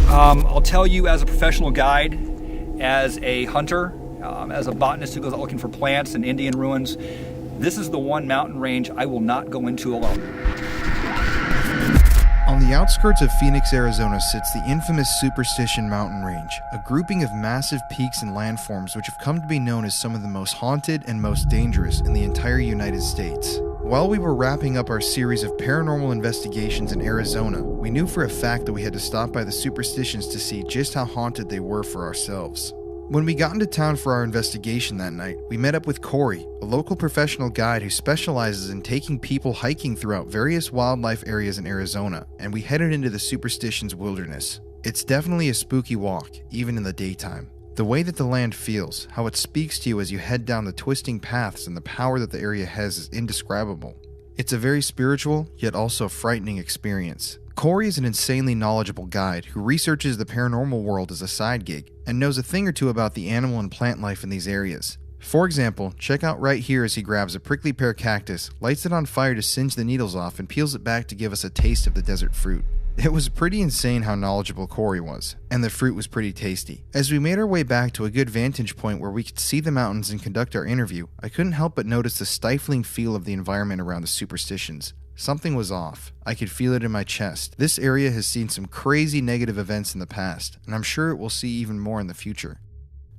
I'll tell you, as a professional guide, as a hunter, as a botanist who goes out looking for plants and Indian ruins, this is the one mountain range I will not go into alone. On the outskirts of Phoenix, Arizona sits the infamous Superstition mountain range, a grouping of massive peaks and landforms which have come to be known as some of the most haunted and most dangerous in the entire United States. While we were wrapping up our series of paranormal investigations in Arizona, we knew for a fact that we had to stop by the Superstitions to see just how haunted they were for ourselves. When we got into town for our investigation that night, we met up with Corey, a local professional guide who specializes in taking people hiking throughout various wildlife areas in Arizona, and we headed into the Superstitions wilderness. It's definitely a spooky walk, even in the daytime. The way that the land feels, how it speaks to you as you head down the twisting paths, and the power that the area has is indescribable. It's a very spiritual, yet also frightening experience. Corey is an insanely knowledgeable guide who researches the paranormal world as a side gig and knows a thing or two about the animal and plant life in these areas. For example, check out right here as he grabs a prickly pear cactus, lights it on fire to singe the needles off, and peels it back to give us a taste of the desert fruit. It was pretty insane how knowledgeable Corey was, and the fruit was pretty tasty. As we made our way back to a good vantage point where we could see the mountains and conduct our interview, I couldn't help but notice the stifling feel of the environment around the Superstitions. Something was off. I could feel it in my chest. This area has seen some crazy negative events in the past, and I'm sure it will see even more in the future.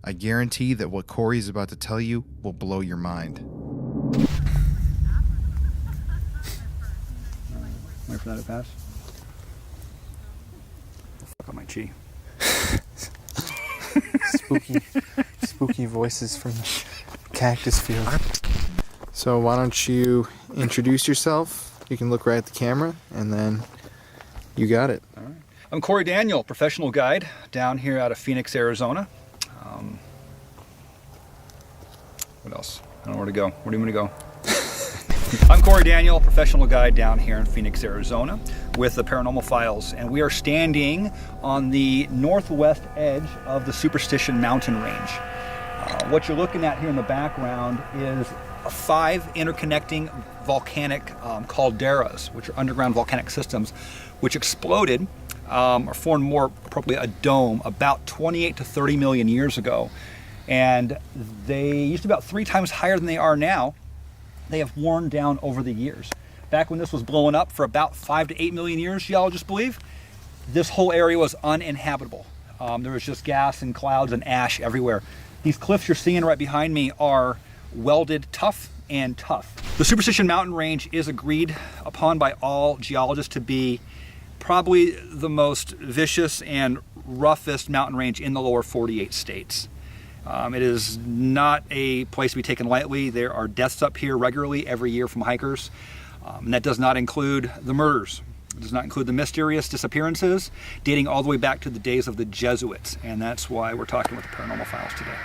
I guarantee that what Corey is about to tell you will blow your mind. Wait for that to pass. Fuck on my chi. Spooky voices from the cactus field. So why don't you introduce yourself? You can look right at the camera, and then you got it. All right. I'm Corey Daniel, professional guide down here out of Phoenix, Arizona. What else? I don't know where to go. Where do you want me to go? I'm Corey Daniel, professional guide down here in Phoenix, Arizona with the Paranormal Files, and we are standing on the northwest edge of the Superstition mountain range. What you're looking at here in the background is 5 interconnecting volcanic calderas, which are underground volcanic systems, which exploded or formed, more appropriately, a dome about 28 to 30 million years ago. And they used to be about 3 times higher than they are now. They have worn down over the years. Back when this was blowing up for about 5 to 8 million years, geologists believe, this whole area was uninhabitable. There was just gas and clouds and ash everywhere. These cliffs you're seeing right behind me are welded tough and tough. The Superstition mountain range is agreed upon by all geologists to be probably the most vicious and roughest mountain range in the lower 48 states. It is not a place to be taken lightly. There are deaths up here regularly every year from hikers. And that does not include the murders. It does not include the mysterious disappearances dating all the way back to the days of the Jesuits. And that's why we're talking with the Paranormal Files today.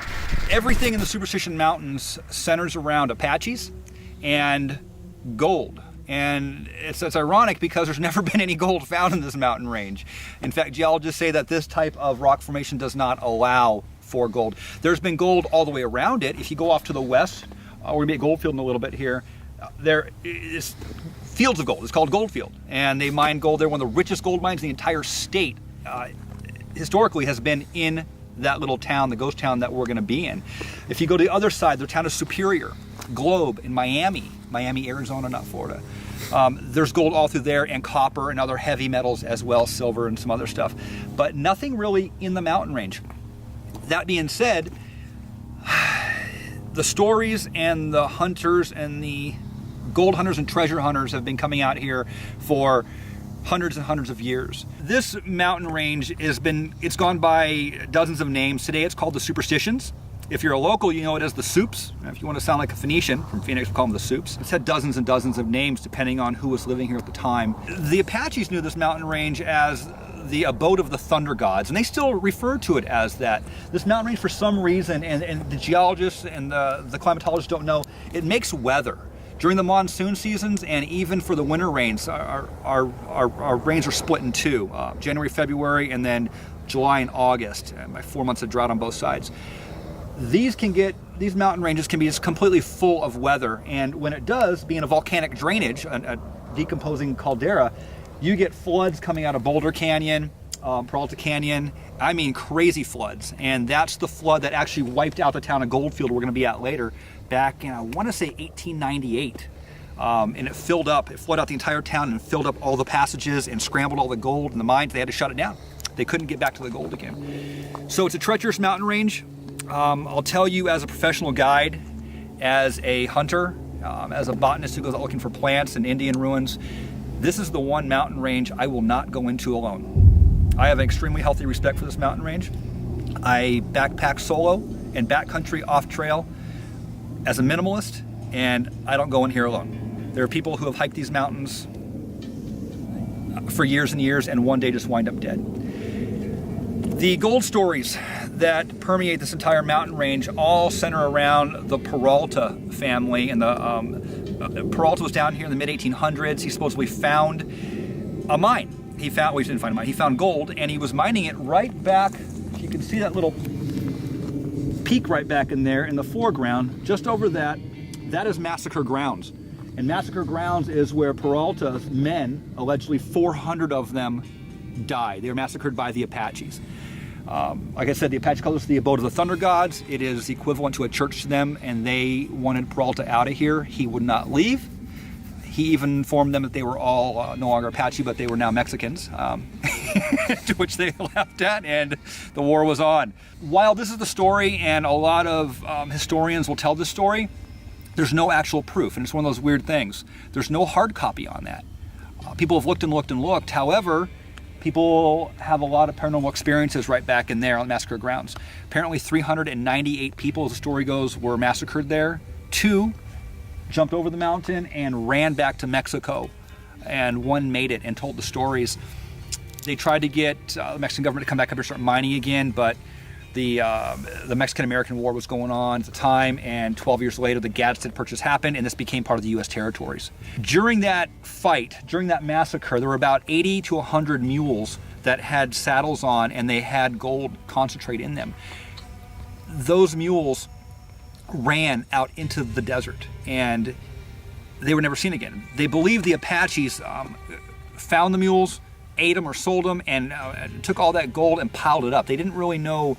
Everything in the Superstition Mountains centers around Apaches and gold. And it's ironic because there's never been any gold found in this mountain range. In fact, geologists say that this type of rock formation does not allow for gold. There's been gold all the way around it. If you go off to the west, we're going to be at Goldfield in a little bit here, there is fields of gold. It's called Goldfield. And they mine gold there. One of the richest gold mines in the entire state historically has been in that little town, the ghost town that we're going to be in. If you go to the other side, the town of Superior, Globe in Miami, Arizona, not Florida. There's gold all through there, and copper and other heavy metals as well, silver and some other stuff. But nothing really in the mountain range. That being said, the stories and the hunters and the gold hunters and treasure hunters have been coming out here for hundreds and hundreds of years. This mountain range it's gone by dozens of names. Today it's called the Superstitions. If you're a local, you know it as the Soups. If you want to sound like a Phoenician from Phoenix, we call them the Soups. It's had dozens and dozens of names depending on who was living here at the time. The Apaches knew this mountain range as the abode of the thunder gods, and they still refer to it as that. This mountain range, for some reason, and the geologists and the climatologists don't know, it makes weather. During the monsoon seasons and even for the winter rains, our rains are split in two, January, February, and then July and August, by 4 months of drought on both sides. These mountain ranges can be just completely full of weather, and when it does, being a volcanic drainage, a decomposing caldera, You get floods coming out of Boulder Canyon, Peralta Canyon. I mean, crazy floods. And that's the flood that actually wiped out the town of Goldfield we're going to be at later, back in, I want to say, 1898. And it flooded out the entire town and filled up all the passages and scrambled all the gold in the mines. They had to shut it down. They couldn't get back to the gold again. So it's a treacherous mountain range. I'll tell you, as a professional guide, as a hunter, as a botanist who goes out looking for plants and Indian ruins, this is the one mountain range I will not go into alone. I have an extremely healthy respect for this mountain range. I backpack solo and backcountry off trail as a minimalist, and I don't go in here alone. There are people who have hiked these mountains for years and years and one day just wind up dead. The gold stories that permeate this entire mountain range all center around the Peralta family. And Peralta was down here in the mid-1800s. He supposedly found a mine. He didn't find a mine. He found gold, and he was mining it right back. You can see that little peak right back in there in the foreground. Just over that, that is Massacre Grounds. And Massacre Grounds is where Peralta's men, allegedly 400 of them, died. They were massacred by the Apaches. Like I said, the Apache calls this the abode of the thunder gods. It is equivalent to a church to them, and they wanted Peralta out of here. He would not leave. He even informed them that they were all no longer Apache, but they were now Mexicans, to which they laughed at, and the war was on. While this is the story, and a lot of historians will tell this story, there's no actual proof, and it's one of those weird things. There's no hard copy on that. People have looked and looked and looked. However, people have a lot of paranormal experiences right back in there on Massacre Grounds. Apparently 398 people, as the story goes, were massacred there. 2 jumped over the mountain and ran back to Mexico, and 1 made it and told the stories. They tried to get the Mexican government to come back up here and start mining again, but the Mexican-American War was going on at the time, and 12 years later the Gadsden Purchase happened, and this became part of the U.S. territories. During that fight, during that massacre, there were about 80 to 100 mules that had saddles on, and they had gold concentrate in them. Those mules ran out into the desert, and they were never seen again. They believe the Apaches found the mules, ate them or sold them, and took all that gold and piled it up. They didn't really know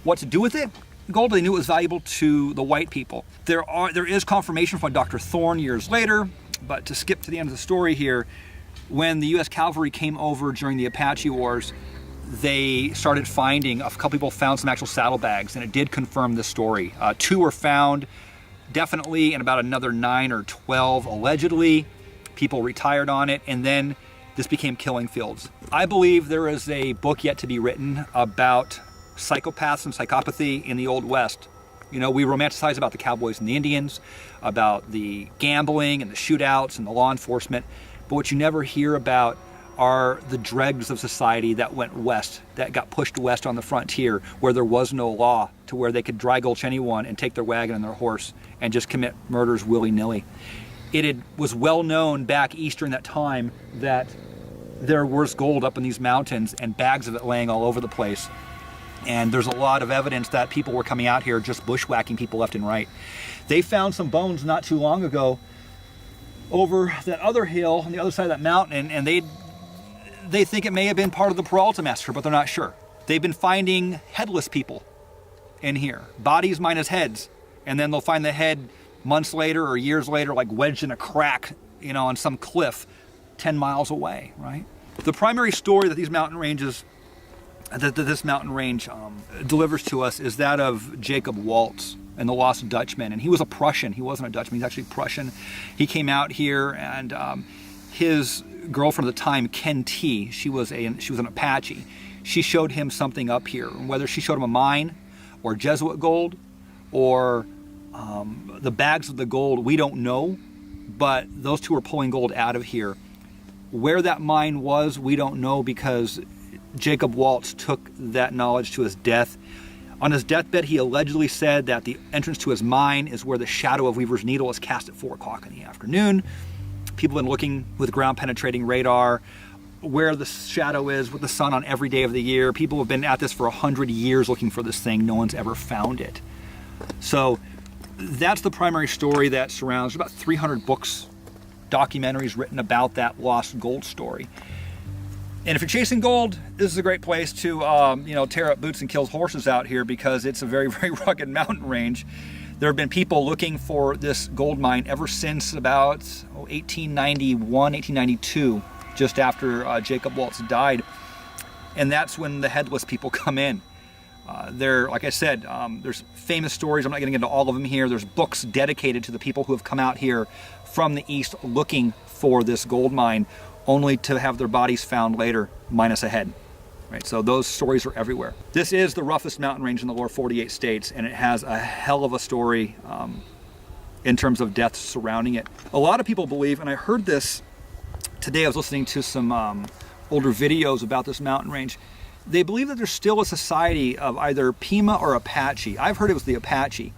what to do with it. Gold, they knew it was valuable to the white people. There is confirmation from Dr. Thorne years later, but to skip to the end of the story here, when the U.S. cavalry came over during the Apache Wars, they started finding, a couple people found some actual saddlebags, and it did confirm this story. 2 were found, definitely, and about another 9 or 12 allegedly. People retired on it, and then this became killing fields. I believe there is a book yet to be written about psychopaths and psychopathy in the Old West. You know, we romanticize about the cowboys and the Indians, about the gambling and the shootouts and the law enforcement, but what you never hear about are the dregs of society that went west, that got pushed west on the frontier, where there was no law, to where they could dry gulch anyone and take their wagon and their horse and just commit murders willy-nilly. Was well known back east during that time that there was gold up in these mountains and bags of it laying all over the place. And there's a lot of evidence that people were coming out here just bushwhacking people left and right. They found some bones not too long ago over that other hill on the other side of that mountain, and they think it may have been part of the Peralta massacre, but they're not sure. They've been finding headless people in here, bodies minus heads, and then they'll find the head months later or years later, like wedged in a crack, you know, on some cliff 10 miles away, right? The primary story that these mountain ranges this mountain range delivers to us is that of Jacob Waltz and the Lost Dutchman. And he was a Prussian. He wasn't a Dutchman. He's actually Prussian. He came out here, and his girlfriend at the time, Ken T, she was an Apache. She showed him something up here. Whether she showed him a mine or Jesuit gold or the bags of the gold, we don't know. But those 2 were pulling gold out of here. Where that mine was, we don't know, because Jacob Waltz took that knowledge to his death. On his deathbed, he allegedly said that the entrance to his mine is where the shadow of Weaver's Needle is cast at 4 o'clock in the afternoon. People have been looking with ground-penetrating radar where the shadow is with the sun on every day of the year. People have been at this for 100 years looking for this thing. No one's ever found it. So that's the primary story that surrounds. There's about 300 books, documentaries written about that lost gold story. And if you're chasing gold, this is a great place to, tear up boots and kill horses out here, because it's a very, very rugged mountain range. There have been people looking for this gold mine ever since about 1891, 1892, just after Jacob Waltz died. And that's when the headless people come in. Like I said, there's famous stories. I'm not getting into all of them here. There's books dedicated to the people who have come out here from the east looking for this gold mine, only to have their bodies found later, minus a head. Right? So those stories are everywhere. This is the roughest mountain range in the lower 48 states, and it has a hell of a story in terms of deaths surrounding it. A lot of people believe, and I heard this today, I was listening to some older videos about this mountain range. They believe that there's still a society of either Pima or Apache. I've heard it was the Apache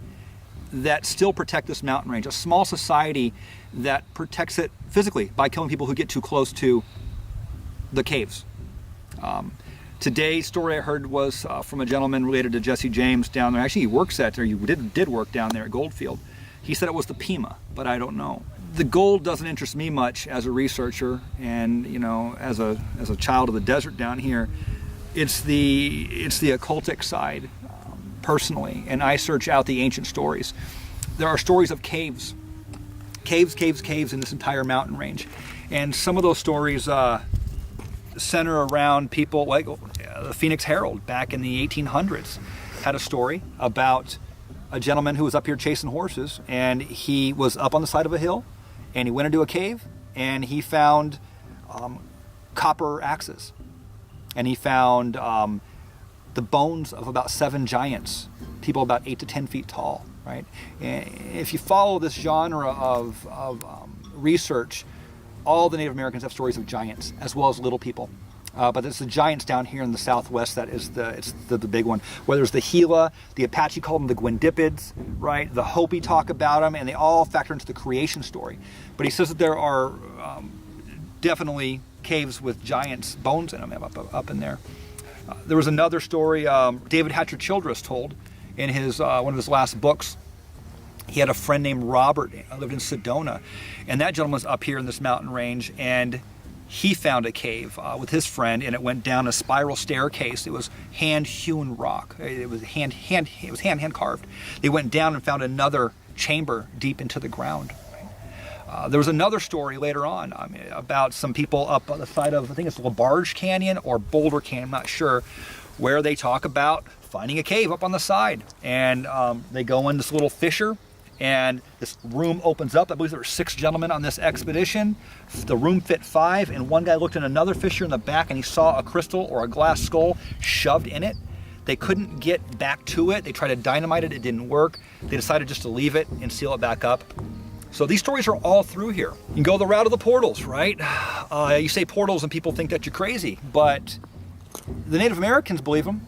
that still protect this mountain range, a small society that protects it physically by killing people who get too close to the caves. Today's story I heard was from a gentleman related to Jesse James down there. Actually, he works at, or he did work down there at Goldfield. He said it was the Pima, but I don't know. The gold doesn't interest me much as a researcher, and as a child of the desert down here. It's the occultic side, personally, and I search out the ancient stories. There are stories of caves in this entire mountain range, and some of those stories center around people like the Phoenix Herald back in the 1800s had a story about a gentleman who was up here chasing horses, and he was up on the side of a hill, and he went into a cave, and he found copper axes. And he found the bones of about 7 giants, people about 8 to 10 feet tall, right? And if you follow this genre of research, all the Native Americans have stories of giants as well as little people. But it's the giants down here in the southwest that is the big one. Whether it's the Gila, the Apache called them the Gwindipids, right? The Hopi talk about them, and they all factor into the creation story. But he says that there are definitely caves with giants' bones in them up in there. There was another story David Hatcher Childress told in his one of his last books. He had a friend named Robert who lived in Sedona, and that gentleman was up here in this mountain range, and he found a cave with his friend, and it went down a spiral staircase. It was hand-hewn rock. It was hand carved. They went down and found another chamber deep into the ground. There was another story later on about some people up on the side of, I think it's LaBarge Canyon or Boulder Canyon, I'm not sure, where they talk about finding a cave up on the side. And they go in this little fissure, and this room opens up. I believe there were 6 gentlemen on this expedition. The room fit 5, and one guy looked in another fissure in the back, and he saw a crystal or a glass skull shoved in it. They couldn't get back to it. They tried to dynamite it. It didn't work. They decided just to leave it and seal it back up. So these stories are all through here. You can go the route of the portals, right? You say portals and people think that you're crazy, but the Native Americans believe them.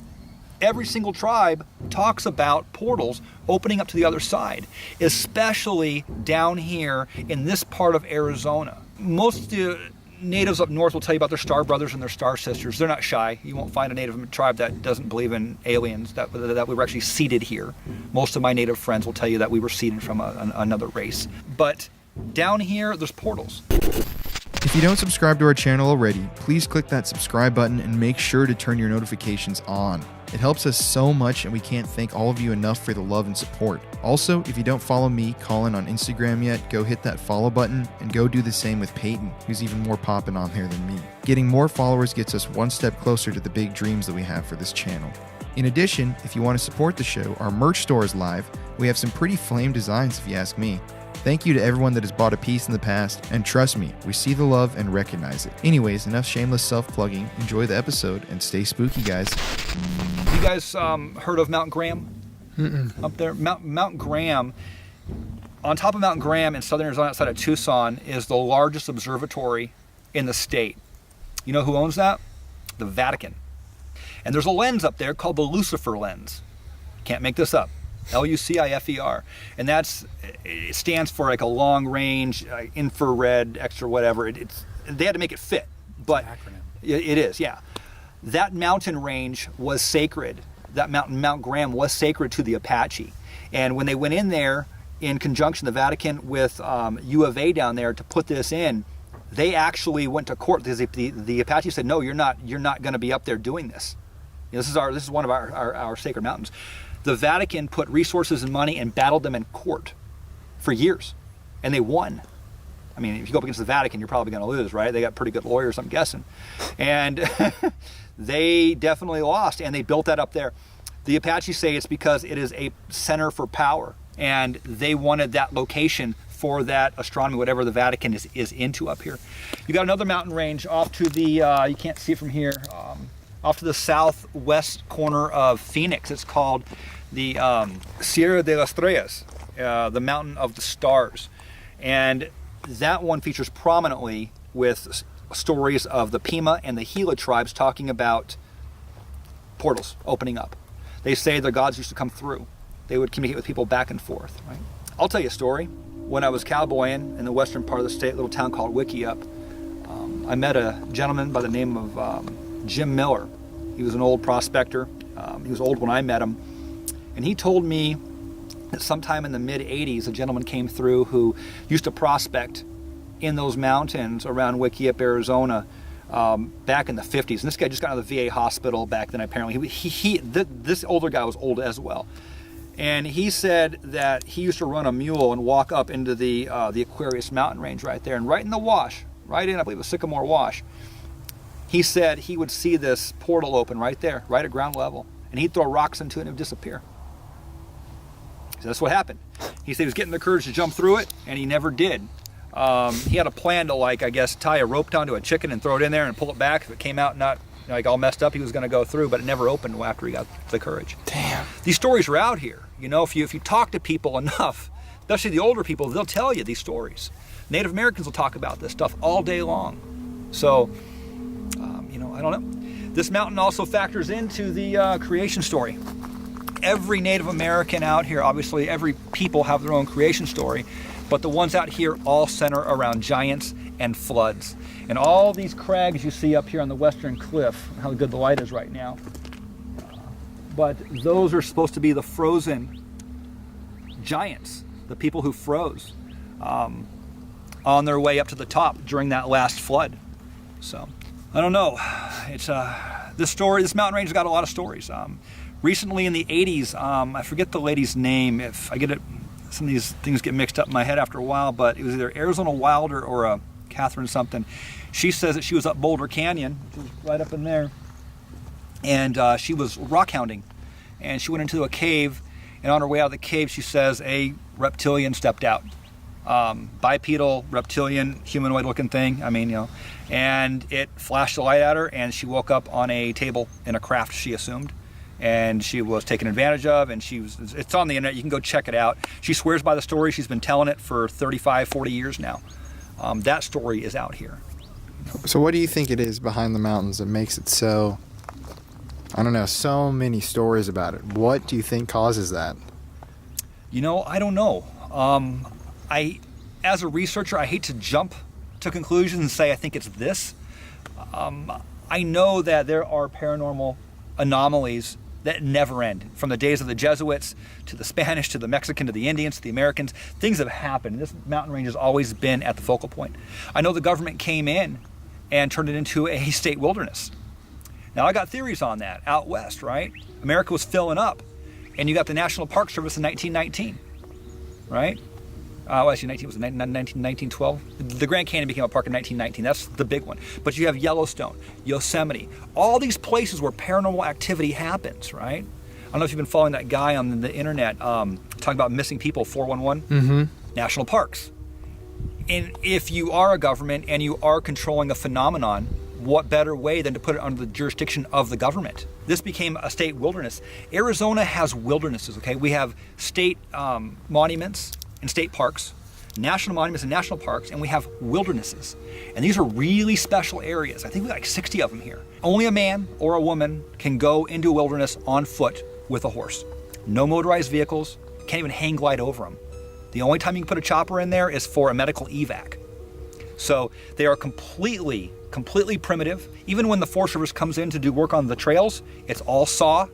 Every single tribe talks about portals opening up to the other side, especially down here in this part of Arizona. Most of the natives up north will tell you about their star brothers and their star sisters. They're not shy. You won't find a native tribe that doesn't believe in aliens, that we were actually seeded here. Most of my native friends will tell you that we were seeded from another race. But down here, there's portals. If you don't subscribe to our channel already, please click that subscribe button and make sure to turn your notifications on. It helps us so much, and we can't thank all of you enough for the love and support. Also, if you don't follow me, Colin, on Instagram yet, go hit that follow button and go do the same with Peyton, who's even more poppin' on there than me. Getting more followers gets us one step closer to the big dreams that we have for this channel. In addition, if you want to support the show, our merch store is live. We have some pretty flame designs if you ask me. Thank you to everyone that has bought a piece in the past, and trust me, we see the love and recognize it. Anyways, enough shameless self-plugging. Enjoy the episode and stay spooky, guys. You guys heard of Mount Graham? Up there? Mount Graham, on top of Mount Graham in southern Arizona outside of Tucson, is the largest observatory in the state. You know who owns that? The Vatican. And there's a lens up there called the Lucifer lens. Can't make this up. Lucifer, and it stands for like a long range infrared extra whatever. They had to make it fit, but it is, yeah. That mountain range was sacred. That Mount Graham was sacred to the Apache, and when they went in there in conjunction, the Vatican with U of A down there to put this in, They actually went to court because the Apache said, no, you're not going to be up there doing this. This is one of our sacred mountains. The Vatican put resources and money and battled them in court for years, and they won. I mean, if you go up against the Vatican, you're probably going to lose, right? They got pretty good lawyers, I'm guessing. And they definitely lost, and they built that up there. The Apache say it's because it is a center for power, and they wanted that location for that astronomy, whatever the Vatican is into up here. You got another mountain range off to the, you can't see it from here, off to the southwest corner of Phoenix. It's called the Sierra de las Estrellas, the Mountain of the Stars. And that one features prominently with stories of the Pima and the Gila tribes talking about portals opening up. They say their gods used to come through. They would communicate with people back and forth, right? I'll tell you a story. When I was cowboying in the western part of the state, a little town called Wickiup, I met a gentleman by the name of Jim Miller. He was an old prospector. He was old when I met him. And he told me that sometime in the mid-'80s, a gentleman came through who used to prospect in those mountains around Wickiup, Arizona, back in the 50s. And this guy just got out of the VA hospital back then, apparently. This older guy was old as well. And he said that he used to run a mule and walk up into the Aquarius mountain range right there. And right in the wash, right in, I believe it was Sycamore Wash, he said he would see this portal open right there, right at ground level. And he'd throw rocks into it and it would disappear. So that's what happened. He said he was getting the courage to jump through it, and he never did. He had a plan to, like, I guess, tie a rope down to a chicken and throw it in there and pull it back. If it came out not like all messed up, he was going to go through, but it never opened after he got the courage. Damn. These stories are out here. You know, if you talk to people enough, especially the older people, they'll tell you these stories. Native Americans will talk about this stuff all day long. So, you know, I don't know. This mountain also factors into the creation story. Every Native American out here, obviously every people have their own creation story, but the ones out here all center around giants and floods. And all these crags you see up here on the western cliff, how good the light is right now, but those are supposed to be the frozen giants, the people who froze on their way up to the top during that last flood. So, I don't know. It's this mountain range has got a lot of stories. Recently in the 80s, I forget the lady's name. If I get it, some of these things get mixed up in my head after a while, but it was either Arizona Wilder or a Catherine something. She says that she was up Boulder Canyon, which is right up in there, and she was rock hounding, and she went into a cave, and on her way out of the cave, she says a reptilian stepped out. Bipedal, reptilian, humanoid-looking thing, I mean, you know, and it flashed the light at her, and she woke up on a table in a craft, she assumed, and she was taken advantage of, and it's on the internet, you can go check it out. She swears by the story, she's been telling it for 35, 40 years now. That story is out here. So what do you think it is behind the mountains that makes it so, I don't know, so many stories about it? What do you think causes that? You know, I don't know. As a researcher, I hate to jump to conclusions and say I think it's this. I know that there are paranormal anomalies that never end. From the days of the Jesuits to the Spanish to the Mexican to the Indians to the Americans, things have happened. This mountain range has always been at the focal point. I know the government came in and turned it into a state wilderness. Now I got theories on that out west, right? America was filling up, and you got the National Park Service in 1919, right? Well, actually, it was 1912. The Grand Canyon became a park in 1919. That's the big one. But you have Yellowstone, Yosemite, all these places where paranormal activity happens, right? I don't know if you've been following that guy on the internet talking about missing people, 411, national parks. And if you are a government and you are controlling a phenomenon, what better way than to put it under the jurisdiction of the government? This became a state wilderness. Arizona has wildernesses, okay? We have state monuments and state parks, national monuments and national parks, and we have wildernesses. And these are really special areas. I think we got like 60 of them here. Only a man or a woman can go into a wilderness on foot with a horse. No motorized vehicles, can't even hang glide over them. The only time you can put a chopper in there is for a medical evac. So they are completely primitive. Even when the Forest Service comes in to do work on the trails, it's all saw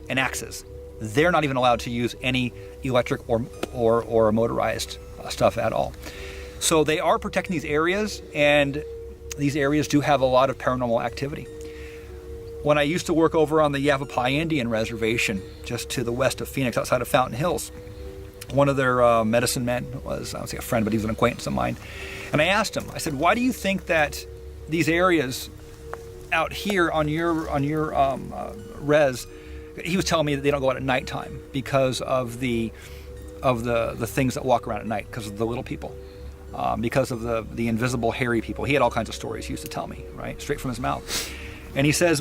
and axes. They're not even allowed to use any electric or motorized stuff at all. So they are protecting these areas, and these areas do have a lot of paranormal activity. When I used to work over on the Yavapai Indian Reservation, just to the west of Phoenix, outside of Fountain Hills, one of their medicine men was, I don't say a friend, but he was an acquaintance of mine. And I asked him, I said, why do you think that these areas out here on your res, he was telling me that they don't go out at nighttime because of the things that walk around at night, because of the little people, because of the invisible hairy people. He had all kinds of stories he used to tell me, right, straight from his mouth. And he says,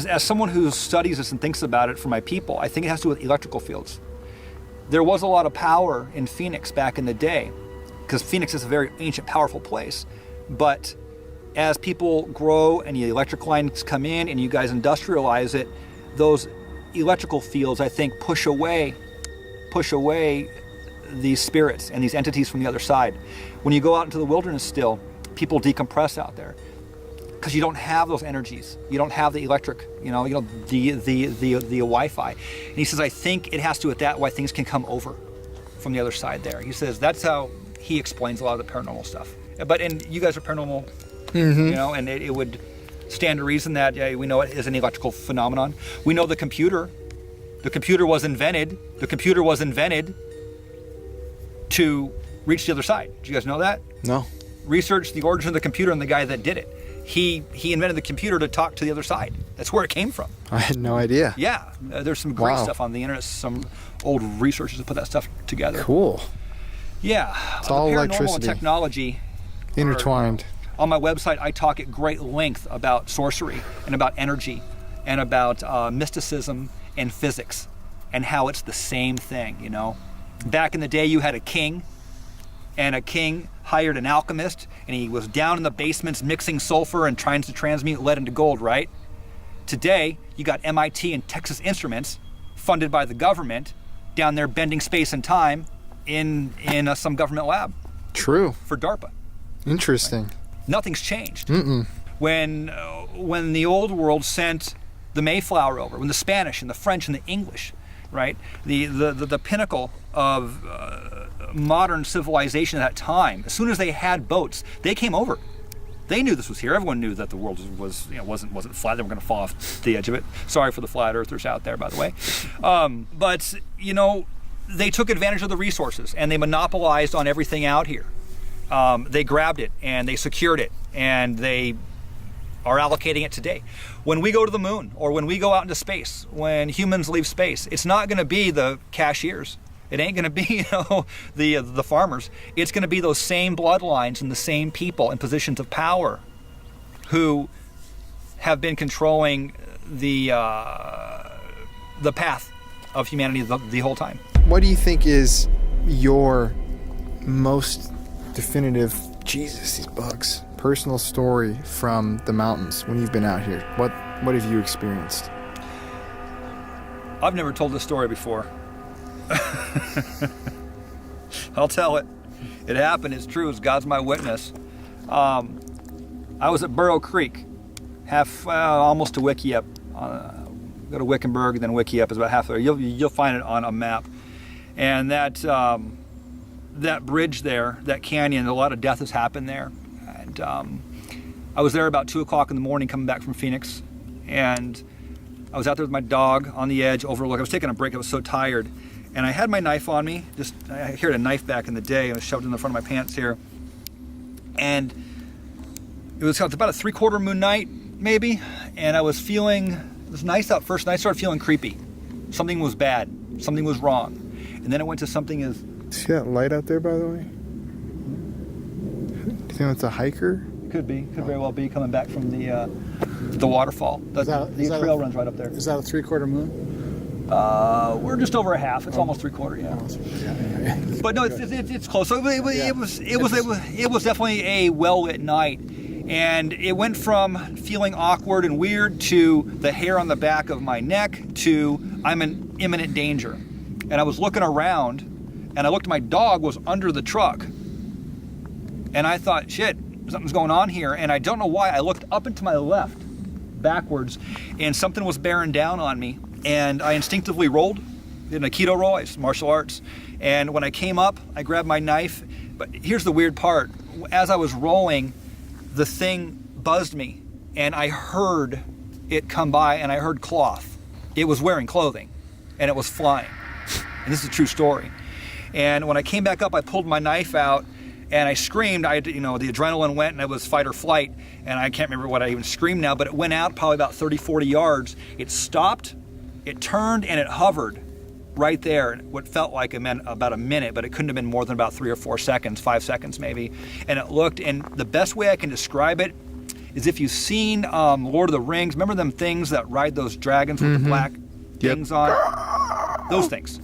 as someone who studies this and thinks about it for my people, I think it has to do with electrical fields. There was a lot of power in Phoenix back in the day, because Phoenix is a very ancient, powerful place. But as people grow and the electric lines come in and you guys industrialize it, those electrical fields, I think, push away these spirits and these entities from the other side. When you go out into the wilderness still, people decompress out there because you don't have those energies. You don't have the electric, the Wi-Fi. And he says, I think it has to do with that, why things can come over from the other side there. He says that's how he explains a lot of the paranormal stuff. And you guys are paranormal, and it would stand to reason that we know it is an electrical phenomenon. We know the computer was invented to reach the other side. Did you guys know that? No. Research the origin of the computer and the guy that did it. He invented the computer to talk to the other side. That's where it came from. I had no idea. Yeah, there's some great stuff on the internet. Some old researchers that put that stuff together. Cool. Yeah, it's all paranormal electricity and technology intertwined. On my website, I talk at great length about sorcery and about energy and about mysticism and physics and how it's the same thing. Back in the day, you had a king, and a king hired an alchemist, and he was down in the basements mixing sulfur and trying to transmute lead into gold, right? Today, you got MIT and Texas Instruments, funded by the government, down there bending space and time in some government lab. True. For DARPA. Interesting. Right? Nothing's changed. Mm-mm. When the old world sent the Mayflower over, when the Spanish and the French and the English, right, the pinnacle of modern civilization at that time, as soon as they had boats, they came over. They knew this was here. Everyone knew that the world wasn't flat. They were going to fall off the edge of it. Sorry for the flat earthers out there, by the way. But they took advantage of the resources and they monopolized on everything out here. They grabbed it and they secured it, and they are allocating it today. When we go to the moon, or when we go out into space, when humans leave space, it's not going to be the cashiers. It ain't going to be the farmers. It's going to be those same bloodlines and the same people in positions of power who have been controlling the path of humanity the whole time. What do you think is your most definitive, Jesus, these bugs, personal story from the mountains when you've been out here? What have you experienced? I've never told this story before. I'll tell it. It happened. It's true. God's my witness. I was at Burrow Creek, almost to Wickiup. Go to Wickenburg, then Wickiup is about half there. You'll find it on a map. And that bridge there, that canyon, a lot of death has happened there. And I was there about 2 o'clock in the morning coming back from Phoenix. And I was out there with my dog on the edge, overlook. I was taking a break. I was so tired. And I had my knife on me. I carried a knife back in the day. I was shoved in the front of my pants here. And it was about a 3/4 moon night, maybe. And I was feeling, it was nice out first, and I started feeling creepy. Something was bad. Something was wrong. And then it went to something as... See that light out there, by the way? Do you think that's a hiker? Could be. Could very well be coming back from the waterfall. The trail runs right up there. Is that a 3/4 moon? We're just over a half. It's almost 3/4, yeah. But no, it's close. So it was definitely a well-lit night, and it went from feeling awkward and weird to the hair on the back of my neck to I'm in imminent danger. And I was looking around, and I looked. My dog was under the truck, and I thought, shit, something's going on here. And I don't know why. I looked up and to my left, backwards, and something was bearing down on me. And I instinctively rolled did an Aikido roll, I used martial arts. And when I came up, I grabbed my knife. But here's the weird part. As I was rolling, the thing buzzed me, and I heard it come by, and I heard cloth. It was wearing clothing, and it was flying. And this is a true story. And when I came back up, I pulled my knife out, and I screamed. The adrenaline went, and it was fight or flight. And I can't remember what I even screamed now, but it went out probably about 30, 40 yards. It stopped, it turned, and it hovered right there. What felt like about a minute, but it couldn't have been more than about 3 or 4 seconds, 5 seconds maybe. And it looked, and the best way I can describe it is if you've seen Lord of the Rings, remember them things that ride those dragons with the black things on? Those things.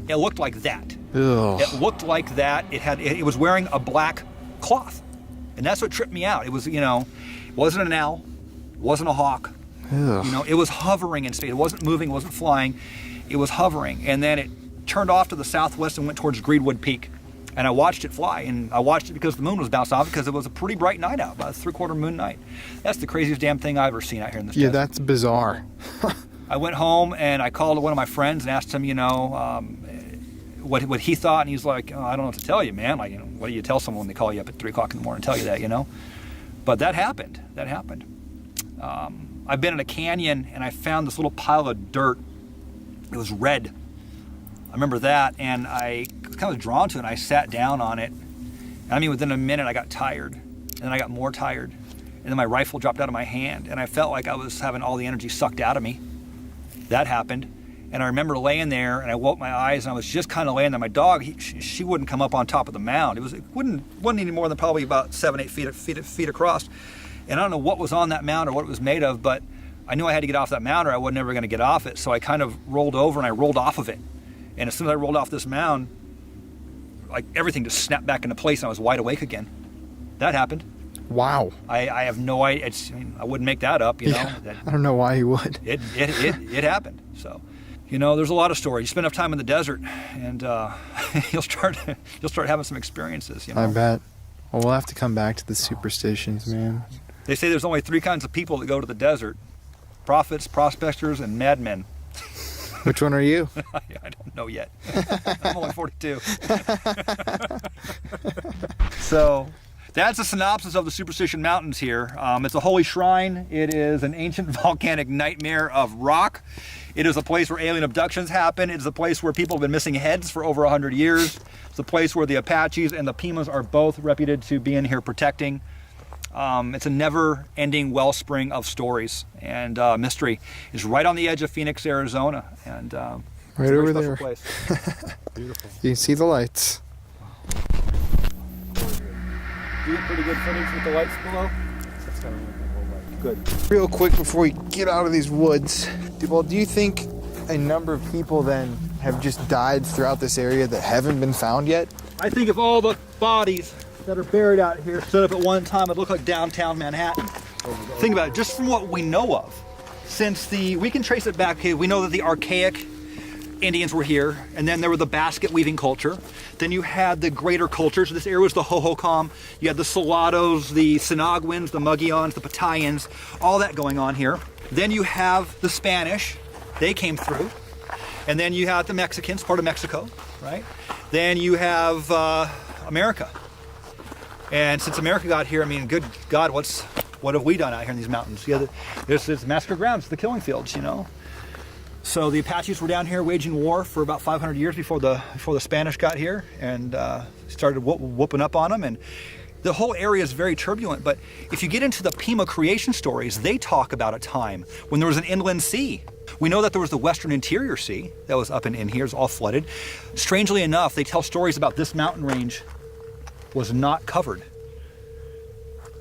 It looked like that. Ugh. It looked like that. It was wearing a black cloth. And that's what tripped me out. It was, wasn't an owl, wasn't a hawk. Ugh. It was hovering in space. It wasn't moving, it wasn't flying. It was hovering. And then it turned off to the southwest and went towards Greenwood Peak. And I watched it fly. And I watched it because the moon was bounced off, because it was a pretty bright night out, about a 3/4 moon night. That's the craziest damn thing I've ever seen out here in this desert. That's bizarre. I went home and I called one of my friends and asked him, what he thought, and he's like, I don't know what to tell you, man. Like, what do you tell someone when they call you up at 3 o'clock in the morning and tell you that, But that happened. I've been in a canyon and I found this little pile of dirt. It was red. I remember that, and I was kind of drawn to it, and I sat down on it. And within a minute, I got tired, and then I got more tired, and then my rifle dropped out of my hand, and I felt like I was having all the energy sucked out of me. That happened. And I remember laying there, and I woke my eyes, and I was just kind of laying there. My dog, she wouldn't come up on top of the mound. It wasn't any more than probably about 7, 8 feet across. And I don't know what was on that mound or what it was made of, but I knew I had to get off that mound or I was never going to get off it. So I kind of rolled over and I rolled off of it. And as soon as I rolled off this mound, like everything just snapped back into place, and I was wide awake again. That happened. Wow. I have no idea. I wouldn't make that up, Yeah, I don't know why you would. It happened. So. There's a lot of stories. You spend enough time in the desert, and you'll start having some experiences. I bet. Well, we'll have to come back to the superstitions, man. They say there's only 3 kinds of people that go to the desert: prophets, prospectors, and madmen. Which one are you? I don't know yet. I'm only 42. So that's a synopsis of the Superstition Mountains here. It's a holy shrine. It is an ancient volcanic nightmare of rock. It is a place where alien abductions happen. It is a place where people have been missing heads for over 100 years. It's a place where the Apaches and the Pimas are both reputed to be in here protecting. It's a never-ending wellspring of stories and mystery. It's right on the edge of Phoenix, Arizona, and right over there. Place. Beautiful. You can see the lights. Do you get pretty good footage with the lights below? That's kind of good. Real quick before we get out of these woods, well, do you think a number of people then have just died throughout this area that haven't been found yet? I think if all the bodies that are buried out here stood up at one time, it'd look like downtown Manhattan. Think about it, just from what we know of. We can trace it back here. We know that the archaic Indians were here, and then there were the basket weaving culture. Then you had the greater cultures. This area was the Hohokam. You had the Salados, the Sinagwins, the Mugians, the Patayans, all that going on here. Then you have the Spanish. They came through. And then you have the Mexicans, part of Mexico, right? Then you have America. And since America got here, good God, what have we done out here in these mountains? Yeah, it's massacre grounds, the killing fields, So the Apaches were down here waging war for about 500 years before the Spanish got here and started whooping up on them. And the whole area is very turbulent. But if you get into the Pima creation stories, they talk about a time when there was an inland sea. We know that there was the Western Interior Sea that was up in here, it's all flooded. Strangely enough, they tell stories about this mountain range was not covered.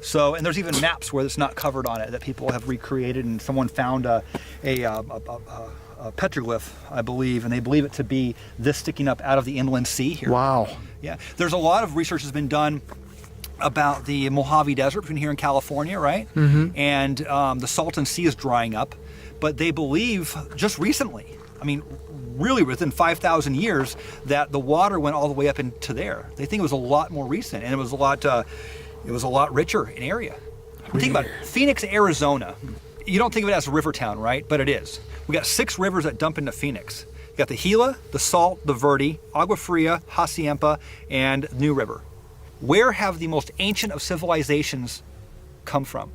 So, and there's even maps where it's not covered on it that people have recreated, and someone found a petroglyph, I believe, and they believe it to be this sticking up out of the inland sea here. Wow. Yeah, there's a lot of research that's been done about the Mojave Desert between here and California, right? Mm-hmm. And the Salton Sea is drying up, but they believe just recently, really within 5,000 years, that the water went all the way up into there. They think it was a lot more recent, and it was a lot richer in area. Think about it. Phoenix, Arizona. You don't think of it as a river town, right? But it is. We got 6 rivers that dump into Phoenix. You got the Gila, the Salt, the Verde, Agua Fria, Hacienda, and New River. Where have the most ancient of civilizations come from?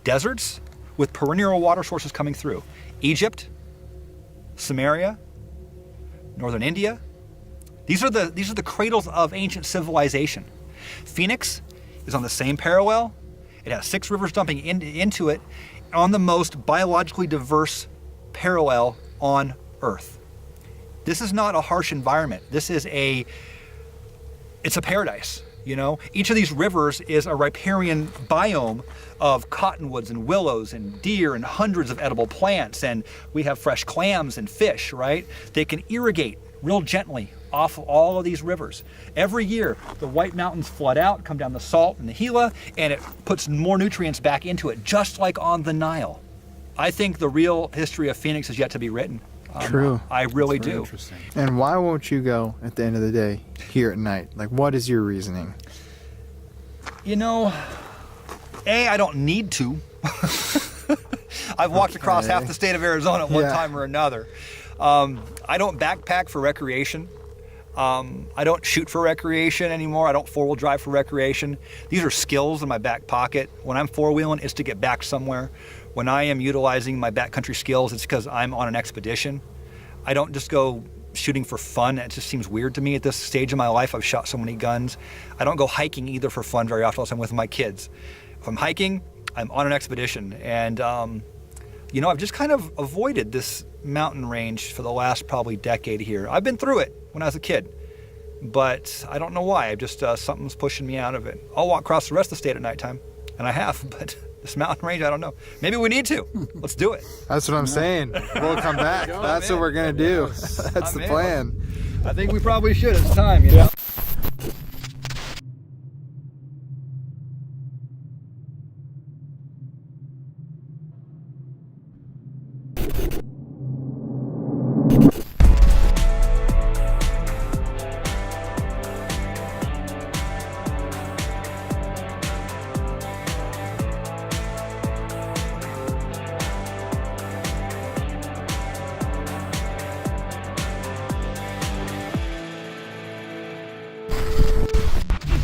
Deserts with perennial water sources coming through. Egypt, Samaria, northern India. These are the cradles of ancient civilization. Phoenix is on the same parallel. It has 6 rivers dumping into it on the most biologically diverse parallel on Earth. This is not a harsh environment. It's a paradise. You know, each of these rivers is a riparian biome of cottonwoods and willows and deer and hundreds of edible plants, and we have fresh clams and fish, right? They can irrigate real gently off of all of these rivers. Every year, the White Mountains flood out, come down the Salt and the Gila, and it puts more nutrients back into it, just like on the Nile. I think the real history of Phoenix is yet to be written. True. I really do. Interesting. And why won't you go at the end of the day here at night? Like, what is your reasoning? You know, I don't need to. I've walked across half the state of Arizona at one time or another. I don't backpack for recreation. I don't shoot for recreation anymore. I don't four-wheel drive for recreation. These are skills in my back pocket. When I'm four-wheeling, it's to get back somewhere. When I am utilizing my backcountry skills, it's because I'm on an expedition. I don't just go shooting for fun. It just seems weird to me at this stage of my life. I've shot so many guns. I don't go hiking either for fun very often unless I'm with my kids. If I'm hiking, I'm on an expedition. And, you know, I've just kind of avoided this mountain range for the last probably decade here. I've been through it when I was a kid, but I don't know why. I've just, something's pushing me out of it. I'll walk across the rest of the state at nighttime, and I have, but this mountain range, I don't know. Maybe we need to. Let's do it. That's what I'm saying. We'll come back. That's what we're going to do. That's the plan. I think we probably should. It's time, you know?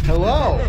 Hello.